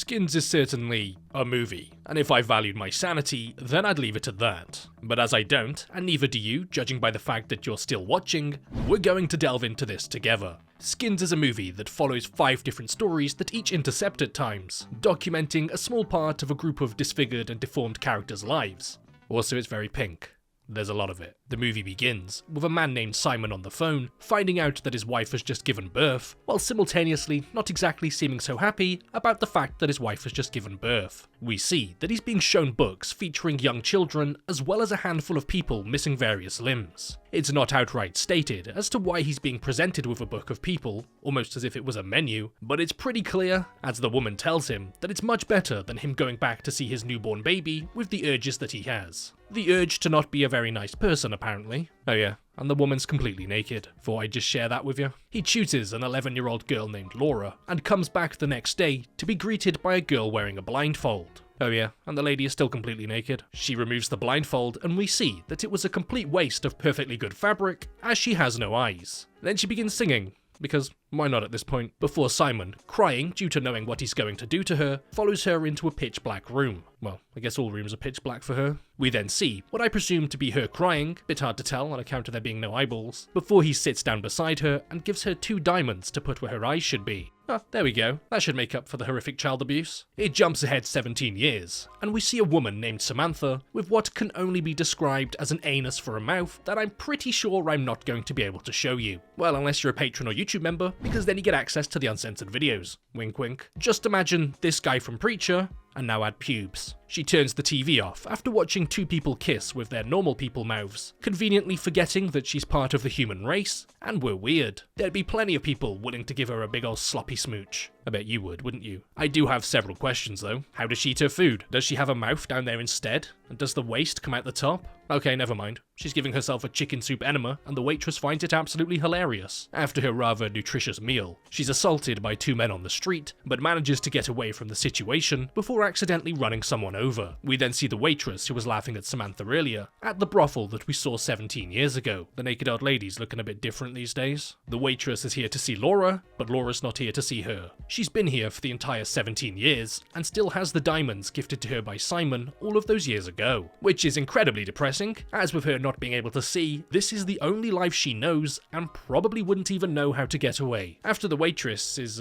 Skins is certainly a movie, and if I valued my sanity, then I'd leave it at that. But as I don't, and neither do you, judging by the fact that you're still watching, we're going to delve into this together. Skins is a movie that follows 5 different stories that each intercept at times, documenting a small part of a group of disfigured and deformed characters' lives. Also, it's very pink. There's a lot of it. The movie begins with a man named Simon on the phone, finding out that his wife has just given birth, while simultaneously not exactly seeming so happy about the fact that his wife has just given birth. We see that he's being shown books featuring young children, as well as a handful of people missing various limbs. It's not outright stated as to why he's being presented with a book of people, almost as if it was a menu, but it's pretty clear, as the woman tells him, that it's much better than him going back to see his newborn baby with the urges that he has. The urge to not be a very nice person, apparently. Oh yeah, and the woman's completely naked. Thought I'd just share that with you. He chooses an 11-year-old girl named Laura, and comes back the next day to be greeted by a girl wearing a blindfold. Oh yeah, and the lady is still completely naked. She removes the blindfold, and we see that it was a complete waste of perfectly good fabric, as she has no eyes. Then she begins singing, because why not at this point, before Simon, crying due to knowing what he's going to do to her, follows her into a pitch black room. Well, I guess all rooms are pitch black for her. We then see what I presume to be her crying, bit hard to tell on account of there being no eyeballs, before he sits down beside her and gives her 2 diamonds to put where her eyes should be. Ah, there we go. That should make up for the horrific child abuse. It jumps ahead 17 years, and we see a woman named Samantha with what can only be described as an anus for a mouth that I'm pretty sure I'm not going to be able to show you. Well, unless you're a patron or YouTube member, because then you get access to the uncensored videos. Wink wink. Just imagine this guy from Preacher, and now add pubes. She turns the TV off after watching 2 people kiss with their normal people mouths, conveniently forgetting that she's part of the human race, and we're weird. There'd be plenty of people willing to give her a big ol' sloppy smooch. I bet you would, wouldn't you? I do have several questions though. How does she eat her food? Does she have a mouth down there instead? And does the waist come out the top? Okay, never mind. She's giving herself a chicken soup enema, and the waitress finds it absolutely hilarious. After her rather nutritious meal, she's assaulted by 2 men on the street, but manages to get away from the situation before accidentally running someone over. We then see the waitress who was laughing at Samantha earlier, at the brothel that we saw 17 years ago. The naked old lady's looking a bit different these days. The waitress is here to see Laura, but Laura's not here to see her. She's been here for the entire 17 years, and still has the diamonds gifted to her by Simon all of those years ago. Which is incredibly depressing, as with her not being able to see, this is the only life she knows, and probably wouldn't even know how to get away. After the waitress is,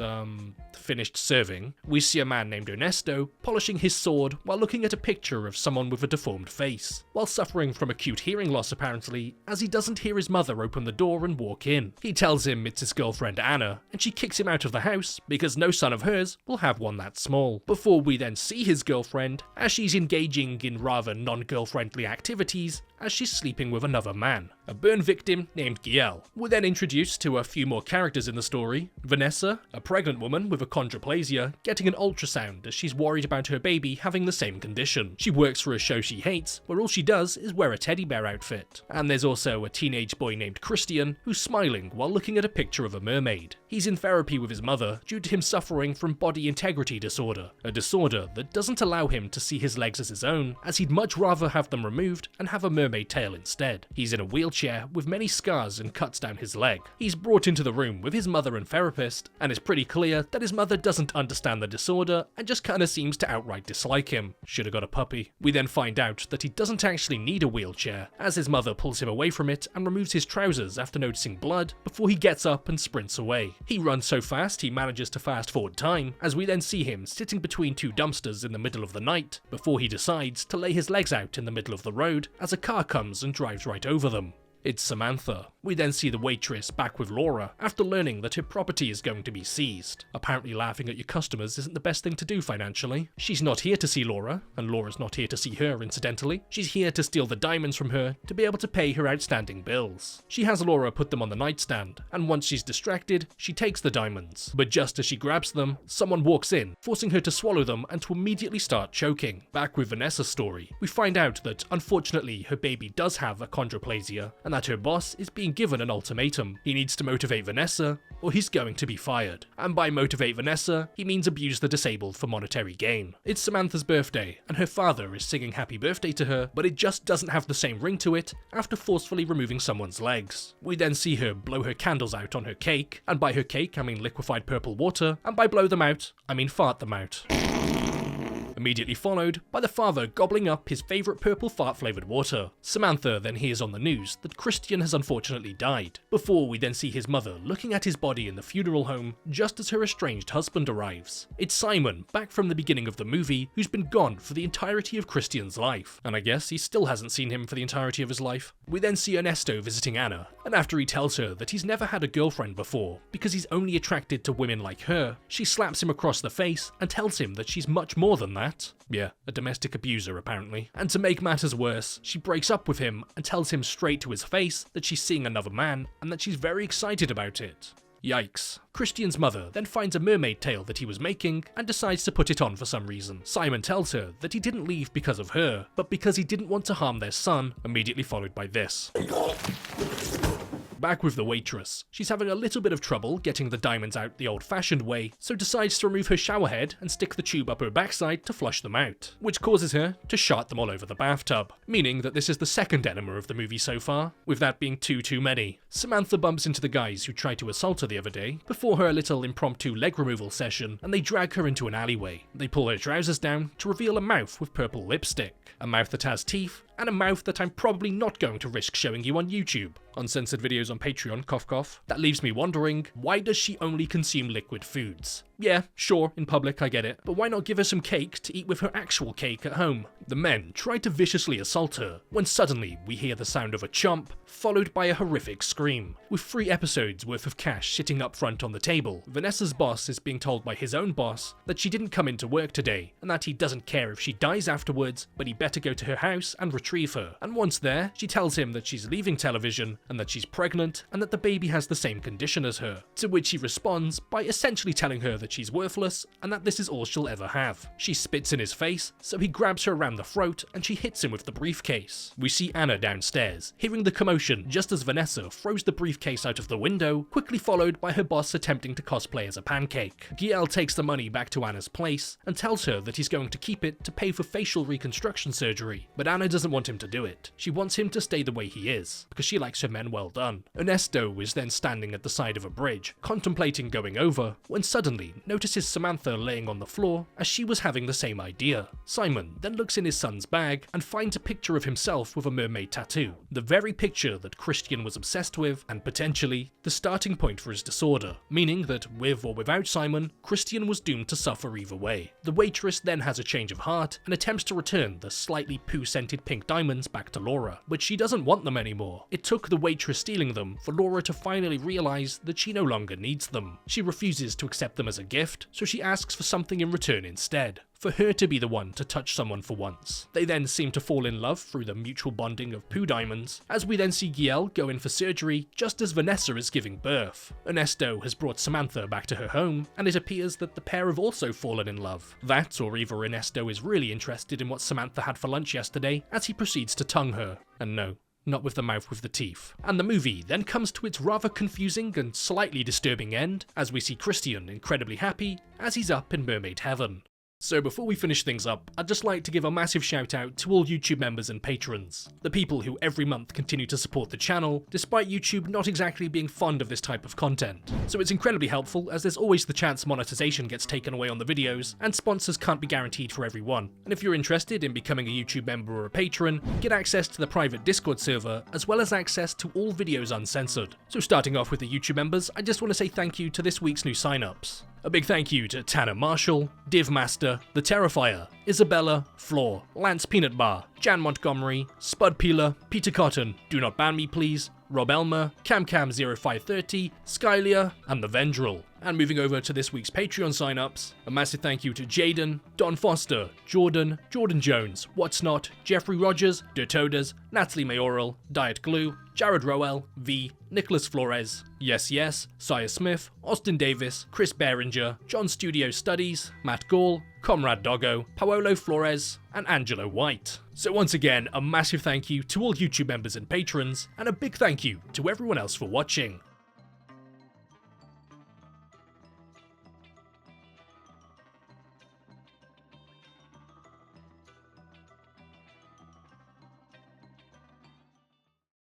finished serving, we see a man named Ernesto polishing his sword while looking at a picture of someone with a deformed face, while suffering from acute hearing loss apparently, as he doesn't hear his mother open the door and walk in. He tells him it's his girlfriend Anna, and she kicks him out of the house because no son of hers will have one that small. Before we then see his girlfriend, as she's engaging in rather non-girlfriendly activities, as she's sleeping with another man, a burn victim named Giel. We're then introduced to a few more characters in the story. Vanessa, a pregnant woman with achondroplasia, getting an ultrasound as she's worried about her baby having the same condition. She works for a show she hates, where all she does is wear a teddy bear outfit. And there's also a teenage boy named Christian, who's smiling while looking at a picture of a mermaid. He's in therapy with his mother due to him suffering from body integrity disorder, a disorder that doesn't allow him to see his legs as his own, as he'd much rather have them removed and have a mermaid tail instead. He's in a wheelchair with many scars and cuts down his leg. He's brought into the room with his mother and therapist, and it's pretty clear that his mother doesn't understand the disorder and just kinda seems to outright dislike him. Should've got a puppy. We then find out that he doesn't actually need a wheelchair, as his mother pulls him away from it and removes his trousers after noticing blood before he gets up and sprints away. He runs so fast he manages to fast forward time, as we then see him sitting between 2 dumpsters in the middle of the night before he decides to lay his legs out in the middle of the road as a car comes and drives right over them. It's Samantha. We then see the waitress back with Laura after learning that her property is going to be seized. Apparently laughing at your customers isn't the best thing to do financially. She's not here to see Laura, and Laura's not here to see her incidentally. She's here to steal the diamonds from her to be able to pay her outstanding bills. She has Laura put them on the nightstand, and once she's distracted, she takes the diamonds. But just as she grabs them, someone walks in, forcing her to swallow them and to immediately start choking. Back with Vanessa's story, we find out that unfortunately her baby does have achondroplasia, and that her boss is being given an ultimatum. He needs to motivate Vanessa, or he's going to be fired. And by motivate Vanessa, he means abuse the disabled for monetary gain. It's Samantha's birthday, and her father is singing happy birthday to her, but it just doesn't have the same ring to it after forcefully removing someone's legs. We then see her blow her candles out on her cake, and by her cake I mean liquefied purple water, and by blow them out, I mean fart them out. immediately followed by the father gobbling up his favourite purple fart-flavoured water. Samantha then hears on the news that Christian has unfortunately died, before we then see his mother looking at his body in the funeral home just as her estranged husband arrives. It's Simon, back from the beginning of the movie, who's been gone for the entirety of Christian's life, and I guess he still hasn't seen him for the entirety of his life. We then see Ernesto visiting Anna, and after he tells her that he's never had a girlfriend before because he's only attracted to women like her, she slaps him across the face and tells him that she's much more than that. Yeah, a domestic abuser apparently. And to make matters worse, she breaks up with him and tells him straight to his face that she's seeing another man and that she's very excited about it. Yikes. Christian's mother then finds a mermaid tail that he was making and decides to put it on for some reason. Simon tells her that he didn't leave because of her, but because he didn't want to harm their son, immediately followed by this. Back with the waitress. She's having a little bit of trouble getting the diamonds out the old-fashioned way, so decides to remove her shower head and stick the tube up her backside to flush them out, which causes her to shart them all over the bathtub, meaning that this is the second enema of the movie so far, with that being too many. Samantha bumps into the guys who tried to assault her the other day, before her little impromptu leg removal session, and they drag her into an alleyway. They pull her trousers down to reveal a mouth with purple lipstick, a mouth that has teeth, and a mouth that I'm probably not going to risk showing you on YouTube. Uncensored videos on Patreon, cough cough. That leaves me wondering, why does she only consume liquid foods? Yeah, sure, in public I get it, but why not give her some cake to eat with her actual cake at home? The men try to viciously assault her, when suddenly we hear the sound of a chomp, followed by a horrific scream. With 3 episodes worth of cash sitting up front on the table, Vanessa's boss is being told by his own boss that she didn't come into work today, and that he doesn't care if she dies afterwards, but he better go to her house and retrieve her. And once there, she tells him that she's leaving television, and that she's pregnant, and that the baby has the same condition as her, to which he responds by essentially telling her that she's worthless, and that this is all she'll ever have. She spits in his face, so he grabs her around the throat, and she hits him with the briefcase. We see Anna downstairs, hearing the commotion just as Vanessa throws the briefcase out of the window, quickly followed by her boss attempting to cosplay as a pancake. Giel takes the money back to Anna's place, and tells her that he's going to keep it to pay for facial reconstruction surgery, but Anna doesn't want him to do it. She wants him to stay the way he is, because she likes her men well done. Ernesto is then standing at the side of a bridge, contemplating going over, when suddenly notices Samantha laying on the floor as she was having the same idea. Simon then looks in his son's bag and finds a picture of himself with a mermaid tattoo, the very picture that Christian was obsessed with, and potentially the starting point for his disorder, meaning that with or without Simon, Christian was doomed to suffer either way. The waitress then has a change of heart and attempts to return the slightly poo-scented pink diamonds back to Laura, but she doesn't want them anymore. It took the waitress stealing them for Laura to finally realize that she no longer needs them. She refuses to accept them as a gift, so she asks for something in return instead, for her to be the one to touch someone for once. They then seem to fall in love through the mutual bonding of poo diamonds, as we then see Giel go in for surgery just as Vanessa is giving birth. Ernesto has brought Samantha back to her home, and it appears that the pair have also fallen in love. That, or either Ernesto is really interested in what Samantha had for lunch yesterday, as he proceeds to tongue her. And no, not with the mouth with the teeth. And the movie then comes to its rather confusing and slightly disturbing end, as we see Christian incredibly happy as he's up in mermaid heaven. So before we finish things up, I'd just like to give a massive shout out to all YouTube members and patrons, the people who every month continue to support the channel, despite YouTube not exactly being fond of this type of content. So it's incredibly helpful, as there's always the chance monetization gets taken away on the videos, and sponsors can't be guaranteed for everyone. And if you're interested in becoming a YouTube member or a patron, get access to the private Discord server, as well as access to all videos uncensored. So starting off with the YouTube members, I just want to say thank you to this week's new signups. A big thank you to Tanner Marshall, Divmaster, The Terrifier, Isabella, Floor, Lance Peanut Bar, Jan Montgomery, Spud Peeler, Peter Cotton, Do Not Ban Me Please, Rob Elmer, CamCam0530, Skylia, and The Vendril. And moving over to this week's Patreon signups, a massive thank you to Jaden, Don Foster, Jordan, Jordan Jones, What's Not, Jeffrey Rogers, Dirtodas, Natalie Mayoral, Diet Glue, Jared Rowell, V, Nicholas Flores, Yes Yes, Sire Smith, Austin Davis, Chris Behringer, John Studio Studies, Matt Gall, Comrade Doggo, Paolo Flores, and Angelo White. So once again, a massive thank you to all YouTube members and patrons, and a big thank you to everyone else for watching.